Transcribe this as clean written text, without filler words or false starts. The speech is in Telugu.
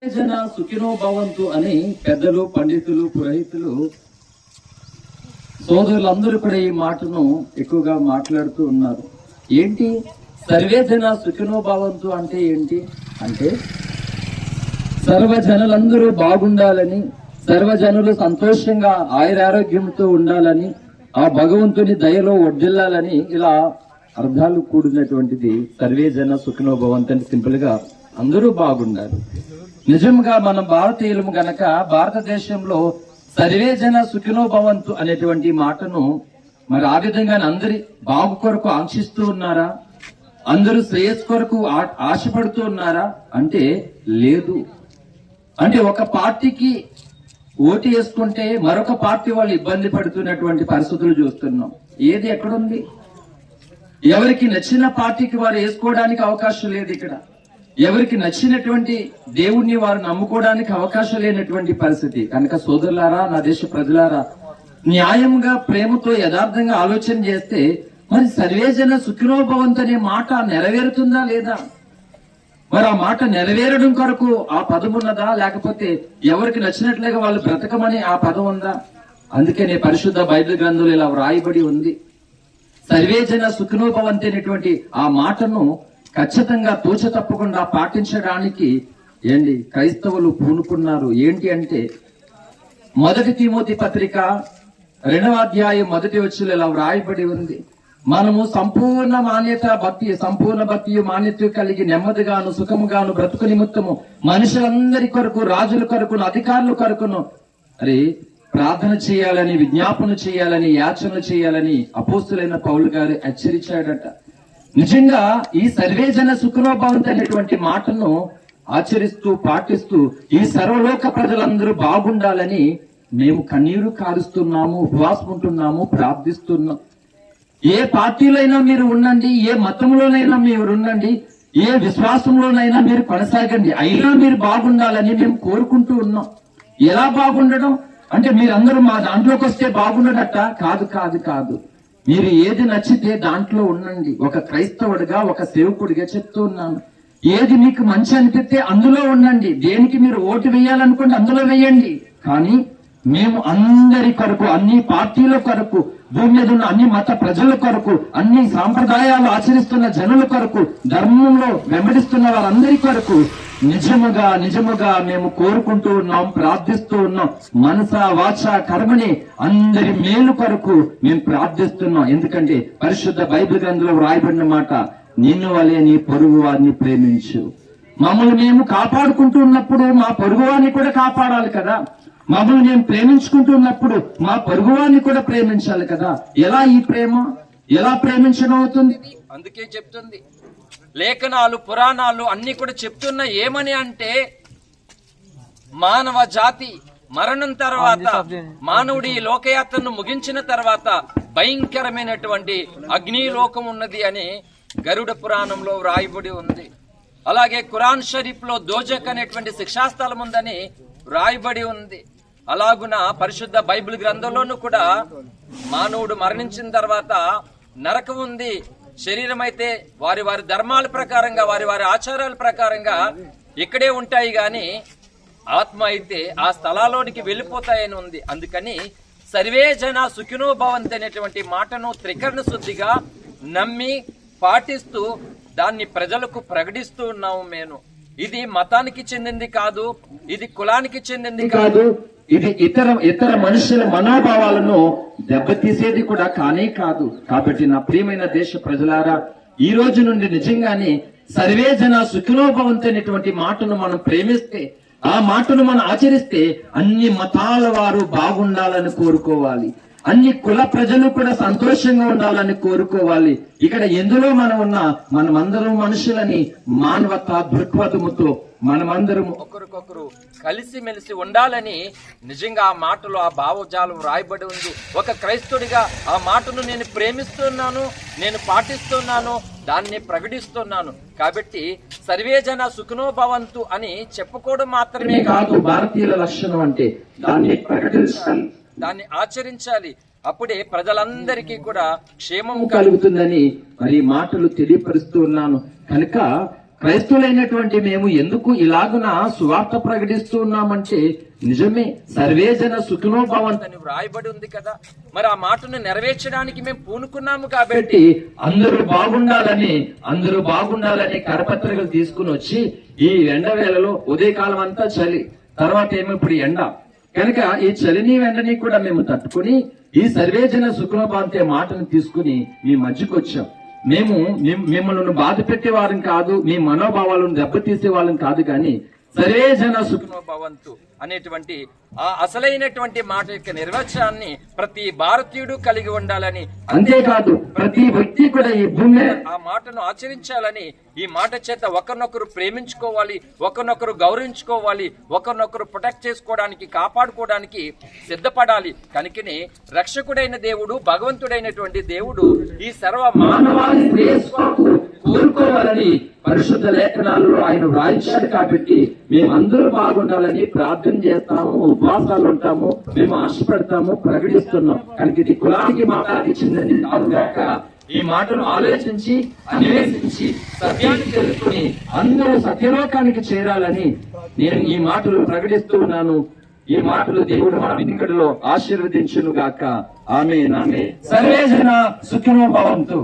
జన సుఖినో భవంతు అని పెద్దలు, పండితులు, పురోహితులు, సోదరులందరూ కూడా ఈ మాటను ఎక్కువగా మాట్లాడుతూ ఉన్నారు. ఏంటి సర్వే జన సుఖినో భవంతు అంటే ఏంటి అంటే, సర్వజనులందరూ బాగుండాలని, సర్వజనులు సంతోషంగా ఆయురారోగ్యంతో ఉండాలని, ఆ భగవంతుని దయలో వడ్డిల్లాలని, ఇలా అర్థాలు కూడినటువంటిది సర్వే జన సుఖినో భవంతు అంటే. సింపుల్ గా అందరూ బాగుండాలి. నిజంగా మనం భారతీయులము గనక భారతదేశంలో సర్వే జన సుఖినో భవంతు అనేటువంటి మాటను మరి ఆ విధంగా అందరి బాగు కొరకు ఆంక్షిస్తూ ఉన్నారా? అందరూ శ్రేయస్ కొరకు ఆశపడుతూ ఉన్నారా అంటే లేదు. అంటే ఒక పార్టీకి ఓటు వేసుకుంటే మరొక పార్టీ వాళ్ళు ఇబ్బంది పడుతున్నటువంటి పరిస్థితులు చూస్తున్నాం. ఏది ఎక్కడుంది? ఎవరికి నచ్చిన పార్టీకి వారు వేసుకోవడానికి అవకాశం లేదు. ఇక్కడ ఎవరికి నచ్చినటువంటి దేవుణ్ణి వారు నమ్ముకోవడానికి అవకాశం లేనటువంటి పరిస్థితి కనుక సోదరులారా, నా దేశ ప్రజలారా, న్యాయంగా, ప్రేమతో, యథార్థంగా ఆలోచన చేస్తే మరి సర్వేజన సుఖినో భవంతు అనే మాట నెరవేరుతుందా లేదా? మరి ఆ మాట నెరవేరడం కొరకు ఆ పదం ఉన్నదా, లేకపోతే ఎవరికి నచ్చినట్లుగా వాళ్ళు బ్రతకమని ఆ పదం ఉందా? అందుకనే పరిశుద్ధ బైబిల్ గ్రంథంలో ఇలా వ్రాయబడి ఉంది. సర్వేజన సుఖినో భవంతు అనేటువంటి ఆ మాటను ఖచ్చితంగా తూచ తప్పకుండా పాటించడానికి క్రైస్తవులు పూనుకున్నారు. ఏంటి అంటే, 1 తిమోతి పత్రిక 2వ అధ్యాయం 1వ వచనంలో ఇలా వ్రాయబడి ఉంది. మనము సంపూర్ణ భక్తి మాన్యత కలిగి నెమ్మదిగాను సుఖముగాను బ్రతుకు నిమిత్తము మనుషులందరి కొరకు, రాజుల కొరకును, అధికారుల కొరకును ప్రార్థన చేయాలని, విజ్ఞాపన చేయాలని, యాచనలు చేయాలని అపోస్తులైన పౌలు గారు హెచ్చరించాడట. నిజంగా ఈ సర్వేజన సుఖినో భవంతు అనేటువంటి మాటను ఆచరిస్తూ, పాటిస్తూ ఈ సర్వలోక ప్రజలందరూ బాగుండాలని మేము కన్నీరు కారుస్తున్నాము, ఉపవాసం ఉంటున్నాము, ప్రార్థిస్తున్నాం. ఏ పార్టీలోనైనా మీరు ఉండండి, ఏ మతంలోనైనా మీరు ఉండండి, ఏ విశ్వాసంలోనైనా మీరు కొనసాగండి, అయినా మీరు బాగుండాలని మేము కోరుకుంటూ ఉన్నాం. ఎలా బాగుండడం అంటే, మీరందరూ మా దాంట్లోకి వస్తే బాగుండదట. కాదు కాదు కాదు, మీరు ఏది నచ్చితే దాంట్లో ఉండండి. ఒక క్రైస్తవుడిగా, ఒక సేవకుడిగా చెప్తూ ఉన్నాను. ఏది మీకు మంచి అనిపిస్తే అందులో ఉండండి. దేనికి మీరు ఓటు వేయాలనుకోండి, అందులో వేయండి. కానీ మేము అందరి కొరకు, అన్ని పార్టీల కొరకు, భూమి మీద ఉన్న అన్ని మత ప్రజల కొరకు, అన్ని సాంప్రదాయాలు ఆచరిస్తున్న జనుల కొరకు, ధర్మంలో వెంబడిస్తున్న వారందరి కొరకు నిజముగా మేము కోరుకుంటూ ఉన్నాం, ప్రార్థిస్తూ ఉన్నాం. మనస, వాచ, కర్మని అందరి మేలు కొరకు మేము ప్రార్థిస్తున్నాం. ఎందుకంటే పరిశుద్ధ బైబిల్ గ్రంథంలో వ్రాయబడిన మాట, నిన్ను వలె నీ పొరుగు వారిని ప్రేమించు. మమ్మల్ని మేము కాపాడుకుంటూ ఉన్నప్పుడు మా పొరుగు వారిని కూడా కాపాడాలి కదా. మమ్మల్ని మేము ప్రేమించుకుంటున్నప్పుడు మా పొరుగువాన్ని కూడా ప్రేమించాలి కదా. ఈ ప్రేమ ఎలా ప్రేమించడం అవుతుంది? అందుకే చెప్తుంది లేఖనాలు, పురాణాలు అన్ని కూడా చెప్తున్నా ఏమని అంటే, మానవ జాతి మరణం తర్వాత, మానవుడి లోకయాత్రను ముగించిన తర్వాత భయంకరమైనటువంటి అగ్నిలోకం ఉన్నది అని గరుడ పురాణంలో వ్రాయబడి ఉంది. అలాగే ఖురాన్ షరీఫ్ లో దోజక్ అనేటువంటి శిక్షాస్థలం ఉందని వ్రాయబడి ఉంది. అలాగున పరిశుద్ధ బైబిల్ గ్రంథంలోనూ కూడా మానవుడు మరణించిన తర్వాత నరకం ఉంది. శరీరం అయితే వారి వారి ధర్మాల ప్రకారంగా, వారి వారి ఆచారాల ప్రకారంగా ఇక్కడే ఉంటాయి, గాని ఆత్మ అయితే ఆ స్థలాల్లోనికి వెళ్ళిపోతాయని ఉంది. అందుకని సర్వే జన సుఖినో భవంతు అనేటువంటి మాటను త్రికరణ శుద్ధిగా నమ్మి పాటిస్తూ దాన్ని ప్రజలకు ప్రకటిస్తూ ఉన్నాము. మేము ఇది మతానికి చెందింది కాదు, ఇది కులానికి చెందింది కాదు, ఇది ఇతర మనుషుల మనోభావాలను దెబ్బతీసేది కూడా కానే కాదు. కాబట్టి నా ప్రియమైన దేశ ప్రజలారా, ఈ రోజు నుండి నిజంగానే సర్వే జన సుఖినో భవంతు అనేటువంటి మాటను మనం ప్రేమిస్తే, ఆ మాటను మనం ఆచరిస్తే అన్ని మతాల వారు బాగుండాలని కోరుకోవాలి. అన్ని కుల ప్రజలు కూడా సంతోషంగా ఉండాలని కోరుకోవాలి. ఇక్కడ ఎందులో మనం ఉన్నా మనమందరం మనుషులని మానవత దృక్పథముతో మనమందరం ఒకరికొకరు కలిసిమెలిసి ఉండాలని నిజంగా ఆ మాటలో ఆ భావజాలం రాయబడి ఉంది. ఒక క్రైస్తవుడిగా ఆ మాటను నేను ప్రేమిస్తున్నాను, నేను పాటిస్తున్నాను, దాన్ని ప్రకటిస్తున్నాను. కాబట్టి సర్వేజన సుఖినో భవంతు అని చెప్పుకోవడం మాత్రమే కాదు భారతీయుల లక్షణం అంటే, దాన్ని ప్రకటించాలి, దాన్ని ఆచరించాలి. అప్పుడే ప్రజలందరికీ కూడా క్షేమం కలుగుతుందని మరి మాటలు తెలియపరుస్తూ ఉన్నాను. కనుక క్రైస్తవులైనటువంటి మేము ఎందుకు ఇలాగున సువార్త ప్రకటిస్తూ ఉన్నామంటే నిజమే, సర్వేజన సుఖినో భవంతు అని వ్రాయబడి ఉంది కదా. మరి ఆ మాటను నెరవేర్చడానికి మేము పూనుకున్నాము కాబట్టి కాబట్టి అందరూ బాగుండాలని కరపత్రికలు తీసుకుని వచ్చి ఈ ఎండ వేళలో ఉదయకాలం అంతా చలి, తర్వాత ఏమో ఇప్పుడు ఎండ కనుక ఈ చలిని ఎండని కూడా మేము తట్టుకుని ఈ సర్వేజన సుఖనోభాంతే మాటను తీసుకుని మీ మధ్యకు వచ్చాం. మేము మిమ్మల్ని బాధ పెట్టే వాళ్ళం కాదు, మీ మనోభావాలను దెబ్బతీసే వాళ్ళం కాదు, కానీ సర్వేజన భవంతు అనేటువంటి ఆ అసలైనటువంటి మాట యొక్క నిర్వచనాన్ని ప్రతి భారతీయుడు కలిగి ఉండాలని, అంతేకాదు ప్రతి వ్యక్తి కూడా ఈ భూమి ఆ మాటను ఆచరించాలని, ఈ మాట చేత ఒకరినొకరు ప్రేమించుకోవాలి, ఒకరినొకరు గౌరవించుకోవాలి, ఒకరినొకరు ప్రొటెక్ట్ చేసుకోవడానికి కాపాడుకోవడానికి సిద్ధపడాలి. కనుకనే రక్షకుడైన దేవుడు, భగవంతుడైనటువంటి దేవుడు ఈ సర్వ మానవాళి కోరుకోవాలని పరిశుద్ధ లేఖనాల్లో ఆయన వ్రాయించాడు. కాబట్టి మేమందరూ బాగుండాలని ప్రార్థన చేస్తాము, ఉపవాసాలు ఉంటాము, మేము ఆశపడతాము, ప్రకటిస్తున్నాం. కనుక ఇది కులానికి మతానికి చెందినది కాదు కాక ఈ మాటను ఆలోచించి అన్వేషించి సత్యాన్ని తెలుసుకుని అందరూ సత్యలోకానికి చేరాలని నేను ఈ మాటలు ప్రకటిస్తూ ఉన్నాను. ఈ మాటలు దేవుడు మన వినికిడిలో ఆశీర్వదించును గాక. ఆమేన్. సర్వేజన సుఖినో భవంతు.